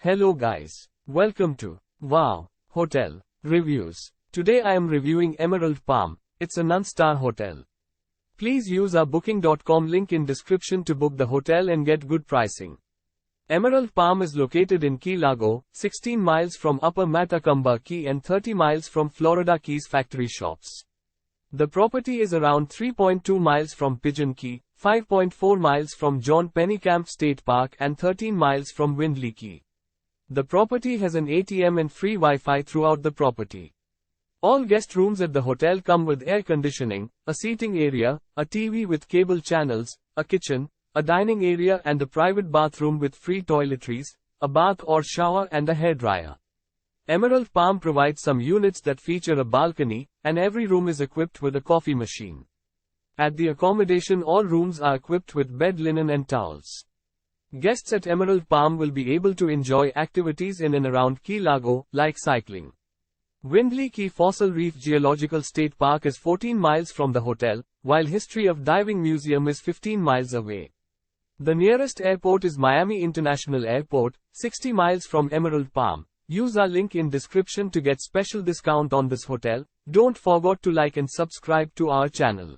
Hello guys. Welcome to Wow Hotel Reviews. Today I am reviewing Emerald Palm. It's a non-star hotel. Please use our booking.com link in description to book the hotel and get good pricing. Emerald Palm is located in Key Largo, 16 miles from Upper Matecumbe Key and 30 miles from Florida Keys factory shops. The property is around 3.2 miles from Pigeon Key, 5.4 miles from John Pennekamp State Park and 13 miles from Windley Key. The property has an ATM and free Wi-Fi throughout the property. All guest rooms at the hotel come with air conditioning, a seating area, a TV with cable channels, a kitchen, a dining area and a private bathroom with free toiletries, a bath or shower and a hairdryer. Emerald Palm provides some units that feature a balcony, and every room is equipped with a coffee machine. At the accommodation, all rooms are equipped with bed linen and towels. Guests at Emerald Palm will be able to enjoy activities in and around Key Largo, like cycling. Windley Key Fossil Reef Geological State Park is 14 miles from the hotel, while History of Diving Museum is 15 miles away. The nearest airport is Miami International Airport, 60 miles from Emerald Palm. Use our link in description to get special discount on this hotel. Don't forget to like and subscribe to our channel.